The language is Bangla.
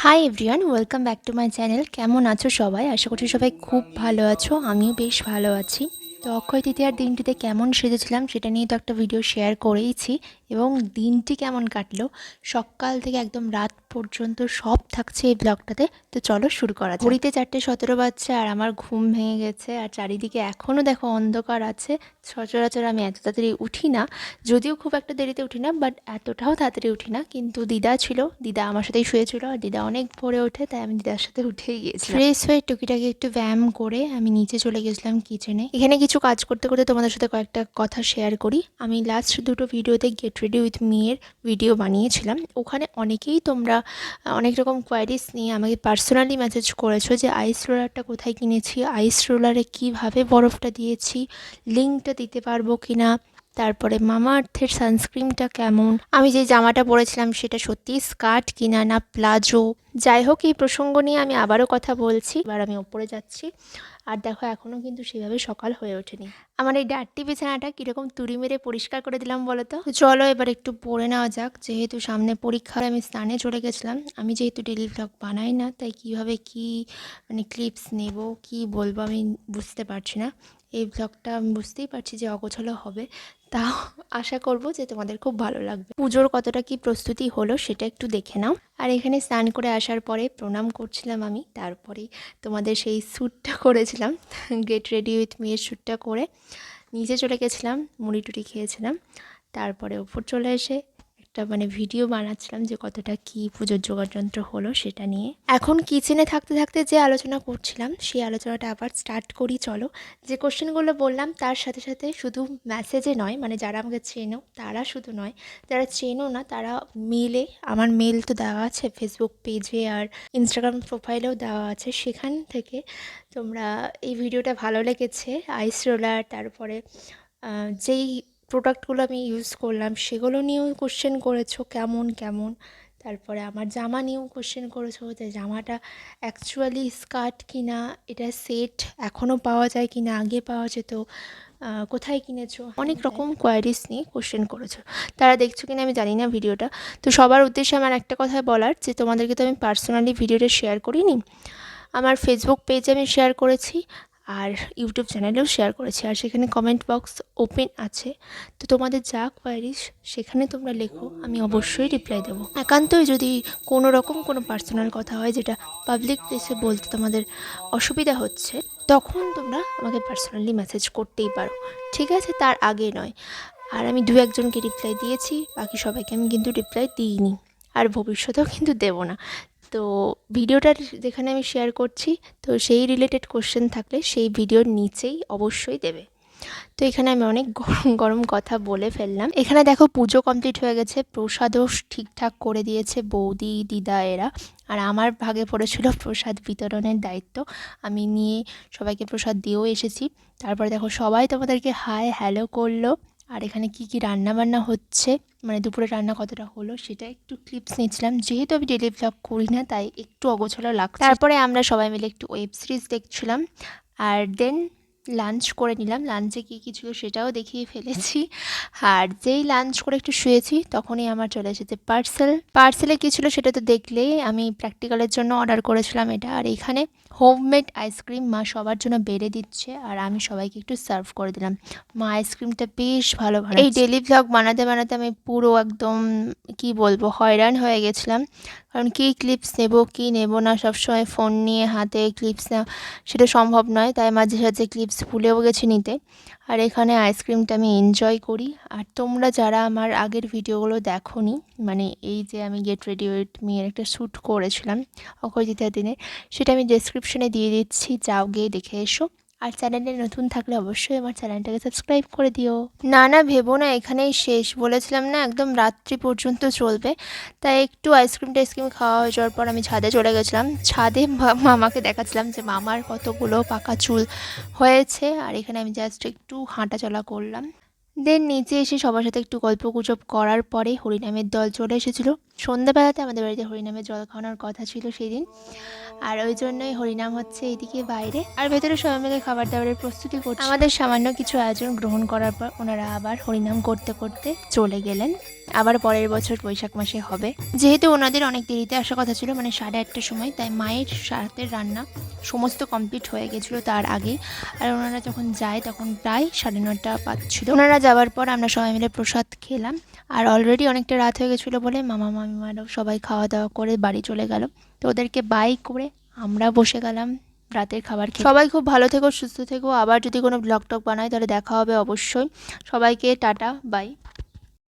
Hi everyone, welcome back to my channel. কেমন আছো সবাই? আশা করছি সবাই খুব ভালো আছো। আমিও বেশ ভালো আছি। তো অক্ষয় তৃতীয়ার দিনটিতে কেমন সেজেছিলাম সেটা নিয়ে তো একটা ভিডিও শেয়ার করেইছি, এবং দিনটি কেমন কাটলো সকাল থেকে একদম রাত পর্যন্ত সব থাকছে এই ব্লগটাতে। তো চলো শুরু করা যাক। ঘড়িতে 4:17 বাজছে আর আমার ঘুম ভেঙে গেছে, আর চারিদিকে এখনও দেখো অন্ধকার আছে। সচরাচর আমি এত তাড়াতাড়ি উঠি না, যদিও খুব একটা দেরিতে উঠি না, বাট এতটাও তাড়াতাড়ি উঠি না। কিন্তু দিদা ছিল, দিদা আমার সাথেই শুয়েছিল, আর দিদা অনেক ভোরে ওঠে, তাই আমি দিদার সাথে উঠেই গিয়েছিলাম। ফ্রেশ হয়ে টুকিটাকি একটু ব্যায়াম করে আমি নিচে চলে গেছিলাম কিচেনে। এখানে কিছু কাজ করতে করতে তোমাদের সাথে কয়েকটা কথা শেয়ার করি। আমি লাস্ট দুটো ভিডিওতে গেট রেডি উইথ মি এর ভিডিও বানিয়েছিলাম। ওখানে অনেকেই তোমরা অনেক রকম কোয়ারিজ নিয়ে আমাকে পার্সোনালি মেসেজ করেছো যে আইস রোলারটা কোথায় কিনেছি, আইস রোলারে কীভাবে বরফটা দিয়েছি, লিঙ্কটা দিতে পারবো কিনা, তারপরে মামা আর্থের সানস্ক্রিনটা কেমন, আমি যে জামাটা পরেছিলাম সেটা সত্যি স্কার্ট কিনা না প্লাজো। যাই হোক, এই প্রসঙ্গ নিয়ে আমি আবারও কথা বলছি। এবার আমি ওপরে যাচ্ছি, আর দেখো এখনও কিন্তু সেভাবে সকাল হয়ে ওঠেনি। আমার এই ডার্টি বিছানাটা কীরকম তুড়ি মেরে পরিষ্কার করে দিলাম বলো তো। চলো এবার একটু পড়ে নেওয়া যাক, যেহেতু সামনে পরীক্ষা। আমি স্নানে চলে গেছিলাম। আমি যেহেতু ডেলি ব্লগ বানাই না, তাই কীভাবে কী ক্লিপস নেব, কি বলবো আমি বুঝতে পারছি না। এই ব্লগটা আমি বুঝতেই পারছি যে অগোছালো হবে, তাও আশা করব যে তোমাদের খুব ভালো লাগবে। পুজোর কতটা কি প্রস্তুতি হলো সেটা একটু দেখে নাও। আর এখানে স্নান করে আসার পরে প্রণাম করছিলাম আমি, তারপরে তোমাদের সেই শ্যুটটা করেছিলাম, গেট রেডি উইথ মি এর শ্যুটটা করে নিচে চলে গেছিলাম, মুড়ি টুড়ি খেয়েছিলাম। তারপরে ওপর চলে এসে একটা ভিডিও বানাচ্ছিলাম যে কতটা কি পুজোর যোগাযন্ত্র হলো সেটা নিয়ে। এখন কিচেনে থাকতে থাকতে যে আলোচনা করছিলাম সেই আলোচনাটা আবার স্টার্ট করি। চলো, যে কোশ্চেনগুলো বললাম তার সাথে সাথে শুধু মেসেজে নয়, যারা আমাকে চেনো তারা শুধু নয়, যারা চেনো না তারা মেলে, আমার মেল তো দেওয়া আছে ফেসবুক পেজে আর ইনস্টাগ্রাম প্রোফাইলেও দেওয়া আছে, সেখান থেকে তোমরা এই ভিডিওটা ভালো লেগেছে আইস রোলার, তারপরে যেই প্রোডাক্টগুলো আমি ইউজ করলাম সেগুলো নিয়েও কোশ্চেন করেছো কেমন কেমন। তারপরে আমার জামা নিয়েও কোশ্চেন করেছো যে জামাটা অ্যাকচুয়ালি স্কার্ট কিনা, এটা সেট এখনও পাওয়া যায় কিনা, আগে পাওয়া যেত, কোথায় কিনেছো, অনেক রকম কোয়ারিজ নিয়ে কোশ্চেন করেছো। তারা দেখছো কিনা আমি জানি না ভিডিওটা। তো সবার উদ্দেশ্যে আমার একটা কথা বলার, যে তোমাদেরকে তো আমি পার্সোনালি ভিডিওটা শেয়ার করিনি, আমার ফেসবুক পেজে আমি শেয়ার করেছি আর ইউটিউব চ্যানেলেও শেয়ার করেছি, আর সেখানে কমেন্ট বক্স ওপেন আছে। তো তোমাদের যা কোয়ারিজ সেখানে তোমরা লেখো, আমি অবশ্যই রিপ্লাই দেবো। একান্তই যদি কোনো রকম কোনো পার্সোনাল কথা হয় যেটা পাবলিক প্লেসে বলতে তোমাদের অসুবিধা হচ্ছে, তখন তোমরা আমাকে পার্সোনালি মেসেজ করতেই পারো, ঠিক আছে? তার আগে নয়। আর আমি দু একজনকে রিপ্লাই দিয়েছি, বাকি সবাইকে আমি কিন্তু রিপ্লাই দিইনি, আর ভবিষ্যতেও কিন্তু দেবো না। তো ভিডিওটার যেখানে আমি শেয়ার করছি, তো সেই রিলেটেড কোশ্চেন থাকলে সেই ভিডিওর নিচেই অবশ্যই দেবে। তো এখানে আমি অনেক গরম গরম কথা বলে ফেললাম। এখানে দেখো পুজো কমপ্লিট হয়ে গেছে, প্রসাদও ঠিকঠাক করে দিয়েছে বৌদি দিদা এরা, আর আমার ভাগে পড়েছিল প্রসাদ বিতরণের দায়িত্ব। আমি নিয়ে সবাইকে প্রসাদ দিয়েও এসেছি। তারপরে দেখো সবাই তোমাদেরকে হাই হ্যালো করলো। আর এখানে কি কি রান্না বান্না হচ্ছে, দুপুরে রান্না কতটা হলো সেটা একটু ক্লিপস নিচ্ছিলাম। যেহেতু আমি ডেলি ব্লগ করি না তাই একটু অগোছালো লাগছে। তারপরে আমরা সবাই মিলে একটু ওয়েব সিরিজ দেখছিলাম, আর দেন লাঞ্চ করে নিলাম। লাঞ্চে কী কী ছিল সেটাও দেখিয়ে ফেলেছি। আর যেই লাঞ্চ করে একটু শুয়েছি তখনই আমার চলে এসেছে পার্সেলে কী ছিল সেটা তো দেখলেই। আমি প্র্যাকটিক্যালের জন্য অর্ডার করেছিলাম এটা, আর এখানে হোমমেড আইসক্রিম মা সবার জন্য বেড়ে দিচ্ছে, আর আমি সবাইকে একটু সার্ভ করে দিলাম। মা আইসক্রিমটা বেশ ভালো বানাচ্ছে। এই ডেলি ভ্লগ বানাতে বানাতে আমি পুরো একদম কি বলবো হয়রান হয়ে গেছিলাম, কারণ কী ক্লিপস নেব কী নেব না, সবসময় ফোন নিয়ে হাতে ক্লিপস নেওয়া সেটা সম্ভব নয়, তাই মাঝে সাঝে ক্লিপস ভুলেও গেছি নিতে। আর এখানে আইসক্রিমটা আমি এনজয় করি। আর তোমরা যারা আমার আগের ভিডিওগুলো দেখোনি, এই যে আমি গেট রেডি উইথ মি এর একটা শ্যুট করেছিলাম অক্ষয় তৃতীয়ার দিনে, সেটা আমি ডেসক্রিপশনে দিয়ে দিচ্ছি, যাও গিয়ে দেখে এসো। আর চ্যানেলে নতুন থাকলে অবশ্যই আমার চ্যানেলটাকে সাবস্ক্রাইব করে দিও। না না ভেবো না এখানেই শেষ, বলেছিলাম না একদম রাত্রি পর্যন্ত চলবে। তাই একটু আইসক্রিম খাওয়া হয়ে যাওয়ার পর আমি ছাদে চলে গেছিলাম। ছাদে মামাকে দেখাচ্ছিলাম যে মামার কতগুলো পাকা চুল হয়েছে, আর এখানে আমি জাস্ট একটু হাঁটাচলা করলাম। দেন নিচে এসে সবার সাথে একটু গল্পগুজব করার পরে হরিনামের দল চলে এসেছিলো। সন্ধ্যাবেলাতে আমাদের বাড়িতে হরিনামের জল খাওয়ানোর কথা ছিল সেই দিন, আর ওই জন্যই হরিনাম হচ্ছে এইদিকে বাইরে, আর ভেতরে সবাই মিলে খাবার দাবারের প্রস্তুতি করছে। আমাদের সামান্য কিছু আয়োজন গ্রহণ করার পর ওনারা আবার হরিনাম করতে করতে চলে গেলেন। আবার পরের বছর বৈশাখ মাসে হবে। যেহেতু ওনাদের অনেক দেরিতে আসার কথা ছিল, মানে 8:30টার সময়, তাই মায়ের রাতের রান্না সমস্ত কমপ্লিট হয়ে গেছিলো তার আগেই। আর ওনারা যখন যায় তখন প্রায় 9:30 বাজছিল। ওনারা যাওয়ার পর আমরা সবাই মিলে প্রসাদ খেলাম। আর অলরেডি অনেকটা রাত হয়ে গেছিলো বলে মামা মামিমারাও সবাই খাওয়া দাওয়া করে বাড়ি চলে গেল। তো ওদেরকে বাই করে আমরা বসে গেলাম রাতের খাবার খেতে। সবাই খুব ভালো থেকো, সুস্থ থেকো। আবার যদি কোনো ব্লগ টক বানাই তাহলে দেখা হবে অবশ্যই। সবাইকে টাটা, বাই।